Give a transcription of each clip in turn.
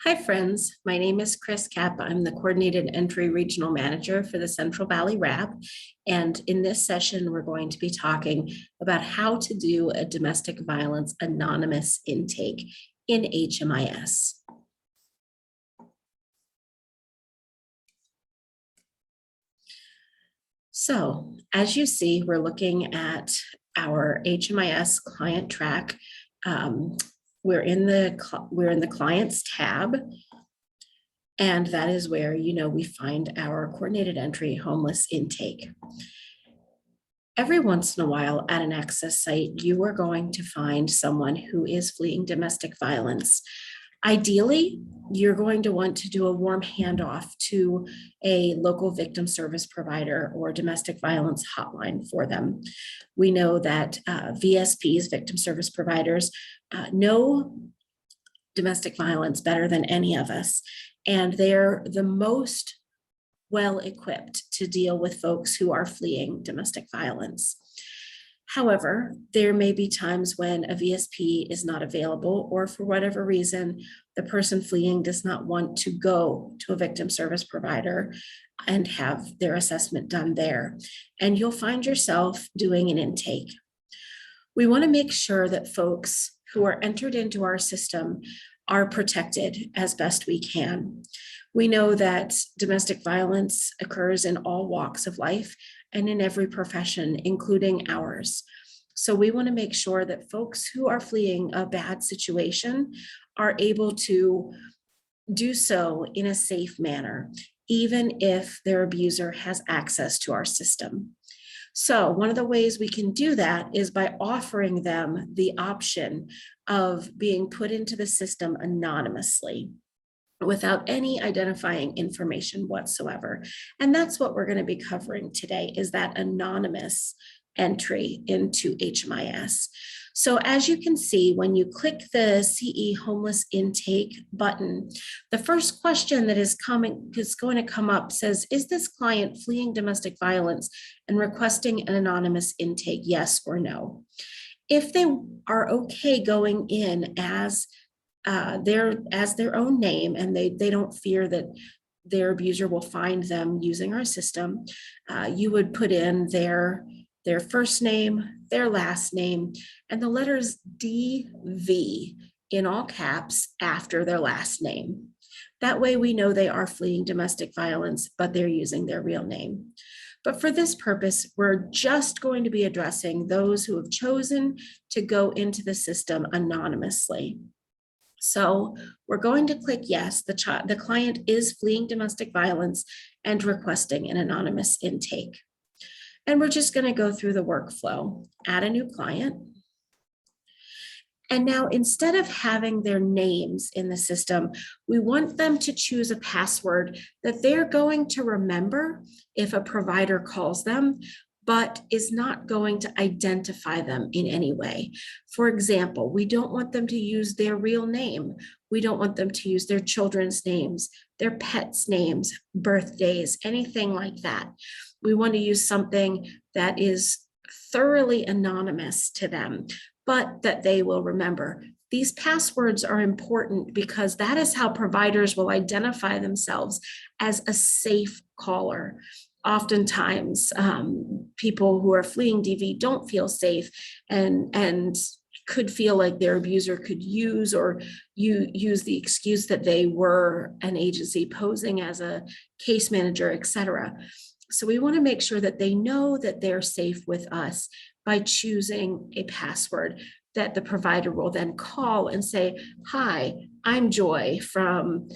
Hi, friends. My name is Chris Kapp. I'm the Coordinated Entry Regional Manager for the Central Valley RAB. And in this session, we're going to be talking about how to do a domestic violence anonymous intake in HMIS. So as you see, we're looking at our HMIS client track. We're in the clients tab. And that is where, we find our coordinated entry homeless intake. Every once in a while at an access site, you are going to find someone who is fleeing domestic violence. Ideally, you're going to want to do a warm handoff to a local victim service provider or domestic violence hotline for them. We know that VSPs, victim service providers, know domestic violence better than any of us. And they're the most well-equipped to deal with folks who are fleeing domestic violence. However, there may be times when a VSP is not available, or for whatever reason, the person fleeing does not want to go to a victim service provider and have their assessment done there. And you'll find yourself doing an intake. We want to make sure that folks who are entered into our system are protected as best we can. We know that domestic violence occurs in all walks of life and in every profession, including ours. So we want to make sure that folks who are fleeing a bad situation are able to do so in a safe manner, even if their abuser has access to our system. So one of the ways we can do that is by offering them the option of being put into the system anonymously without any identifying information whatsoever. And that's what we're going to be covering today, is that anonymous entry into HMIS. So as you can see, when you click the CE homeless intake button, the first question that is going to come up says, is this client fleeing domestic violence and requesting an anonymous intake, yes or no? If they are okay going in as their own name, and they don't fear that their abuser will find them using our system, you would put in their first name, their last name, and the letters DV in all caps after their last name. That way we know they are fleeing domestic violence, but they're using their real name. But for this purpose, we're just going to be addressing those who have chosen to go into the system anonymously. So we're going to click yes, the client is fleeing domestic violence and requesting an anonymous intake. And we're just going to go through the workflow, add a new client. And now, instead of having their names in the system, we want them to choose a password that they're going to remember if a provider calls them, but is not going to identify them in any way. For example, we don't want them to use their real name. We don't want them to use their children's names, their pets' names, birthdays, anything like that. We want to use something that is thoroughly anonymous to them, but that they will remember. These passwords are important because that is how providers will identify themselves as a safe caller. Oftentimes, people who are fleeing DV don't feel safe and could feel like their abuser could use the excuse that they were an agency posing as a case manager, etc. So we want to make sure that they know that they're safe with us by choosing a password that the provider will then call and say, hi, I'm Joy from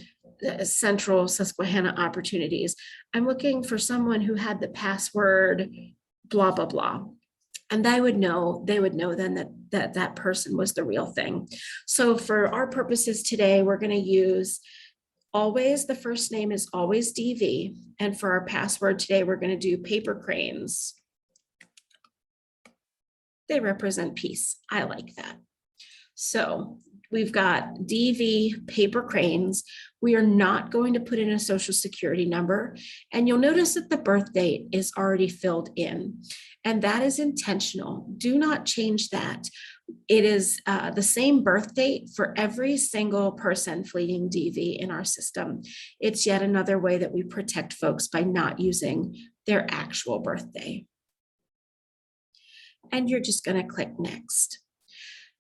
Central Susquehanna Opportunities. I'm looking for someone who had the password blah, blah, blah. And they would know then that person was the real thing. So for our purposes today, we're going to use always, the first name is always DV. And for our password today, we're going to do paper cranes. They represent peace. I like that. So we've got DV paper cranes. We are not going to put in a social security number. And you'll notice that the birth date is already filled in. And that is intentional. Do not change that. It is the same birth date for every single person fleeing DV in our system. It's yet another way that we protect folks by not using their actual birthday. And you're just going to click next.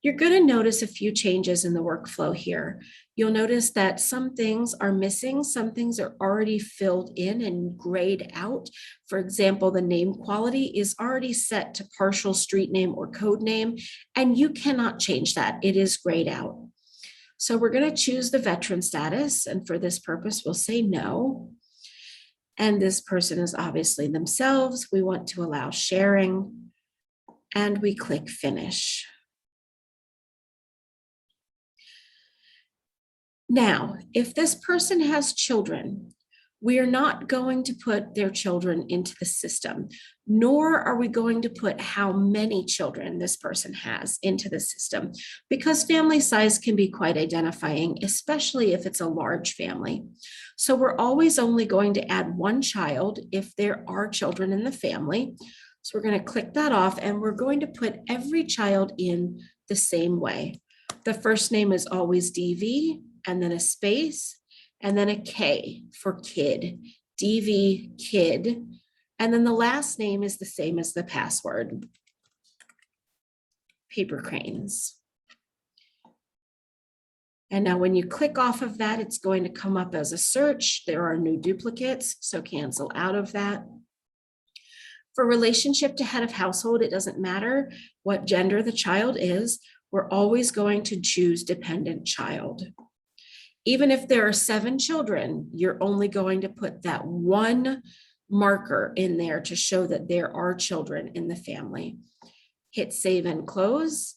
You're going to notice a few changes in the workflow here. You'll notice that some things are missing, some things are already filled in and grayed out. For example, the name quality is already set to partial street name or code name, and you cannot change that. It is grayed out. So we're going to choose the veteran status, and for this purpose, we'll say no. And this person is obviously themselves. We want to allow sharing, and we click finish. Now, if this person has children, we are not going to put their children into the system, nor are we going to put how many children this person has into the system, because family size can be quite identifying, especially if it's a large family. So we're always only going to add one child if there are children in the family. So we're going to click that off, and we're going to put every child in the same way. The first name is always DV, and then a space, and then a K for kid, DV kid. And then the last name is the same as the password, Paper Cranes. And now when you click off of that, it's going to come up as a search. There are no duplicates, so cancel out of that. For relationship to head of household, it doesn't matter what gender the child is. We're always going to choose dependent child. Even if there are 7 children, you're only going to put that one marker in there to show that there are children in the family. Hit save and close.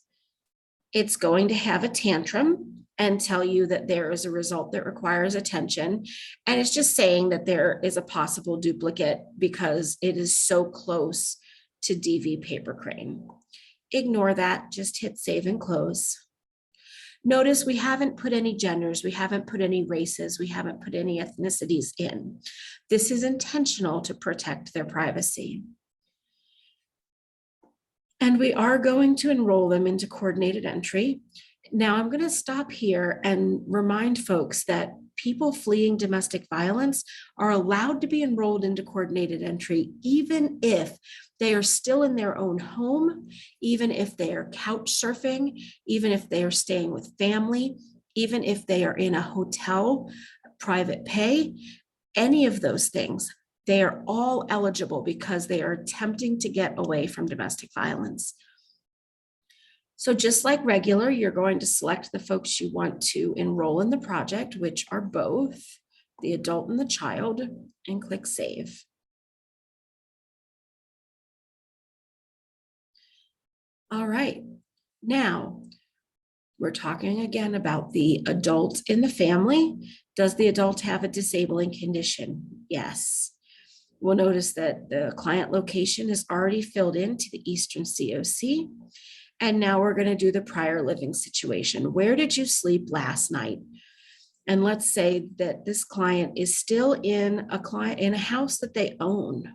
It's going to have a tantrum and tell you that there is a result that requires attention. And it's just saying that there is a possible duplicate because it is so close to DV Paper Crane. Ignore that, just hit save and close. Notice we haven't put any genders, we haven't put any races, we haven't put any ethnicities in. This is intentional to protect their privacy. And we are going to enroll them into coordinated entry. Now I'm going to stop here and remind folks that people fleeing domestic violence are allowed to be enrolled into coordinated entry, even if they are still in their own home, even if they are couch surfing, even if they are staying with family, even if they are in a hotel, private pay, any of those things. They are all eligible because they are attempting to get away from domestic violence. So just like regular, you're going to select the folks you want to enroll in the project, which are both the adult and the child, and click save. All right, now we're talking again about the adult in the family. Does the adult have a disabling condition? Yes. We'll notice that the client location is already filled into the Eastern COC. And now we're going to do the prior living situation. Where did you sleep last night? And let's say that this client is still in a house that they own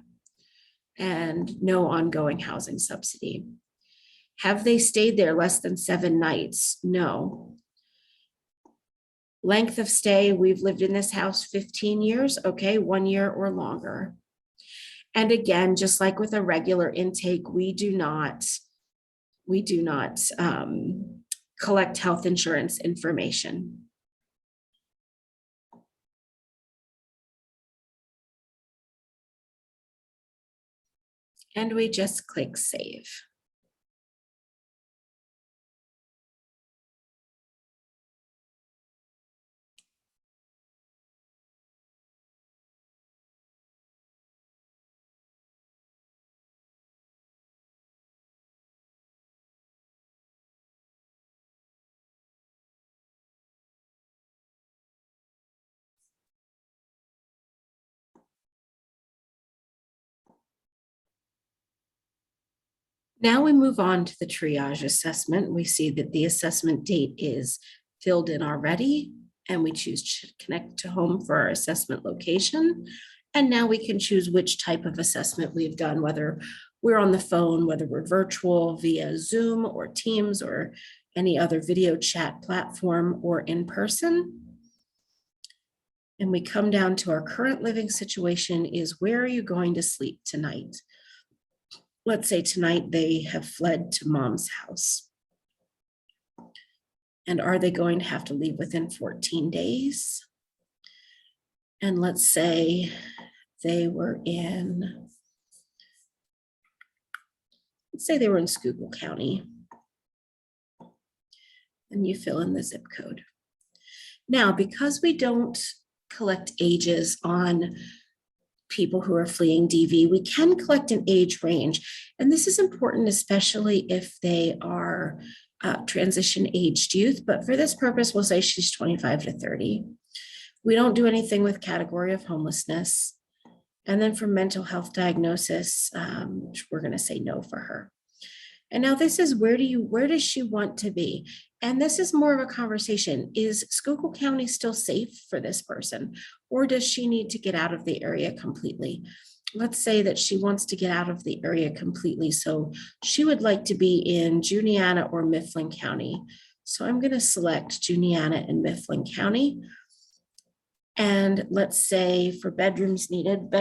and no ongoing housing subsidy. Have they stayed there less than 7 nights? No. Length of stay, we've lived in this house 15 years. Okay, 1 year or longer. And again, just like with a regular intake, we do not collect health insurance information. And we just click save. Now we move on to the triage assessment. We see that the assessment date is filled in already, and we choose to connect to home for our assessment location. And now we can choose which type of assessment we've done, whether we're on the phone, whether we're virtual via Zoom or Teams or any other video chat platform or in person. And we come down to our current living situation is, where are you going to sleep tonight? Let's say tonight they have fled to mom's house. And are they going to have to leave within 14 days? And let's say they were in, Schuylkill County. And you fill in the zip code. Now, because we don't collect ages on people who are fleeing DV, we can collect an age range. And this is important, especially if they are transition aged youth. But for this purpose, we'll say she's 25 to 30. We don't do anything with category of homelessness. And then for mental health diagnosis, we're going to say no for her. And now this is, where does she want to be? And this is more of a conversation. Is Schuylkill County still safe for this person? Or does she need to get out of the area completely? Let's say that she wants to get out of the area completely. So she would like to be in Juniata or Mifflin County. So I'm going to select Juniata and Mifflin County. And let's say for bedrooms needed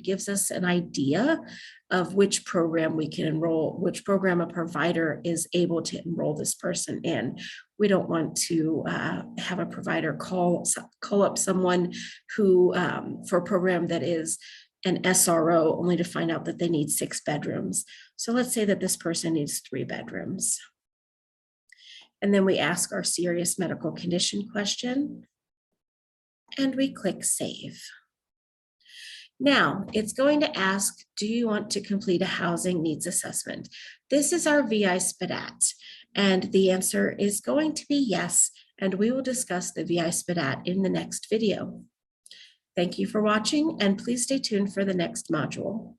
gives us an idea of which program we can enroll, which program a provider is able to enroll this person in. We don't want to have a provider call up someone who, for a program that is an SRO, only to find out that they need 6 bedrooms. So let's say that this person needs 3 bedrooms. And then we ask our serious medical condition question. And we click save. Now it's going to ask, do you want to complete a housing needs assessment? This is our VI SPDAT, and the answer is going to be yes, and we will discuss the VI SPDAT in the next video. Thank you for watching, and please stay tuned for the next module.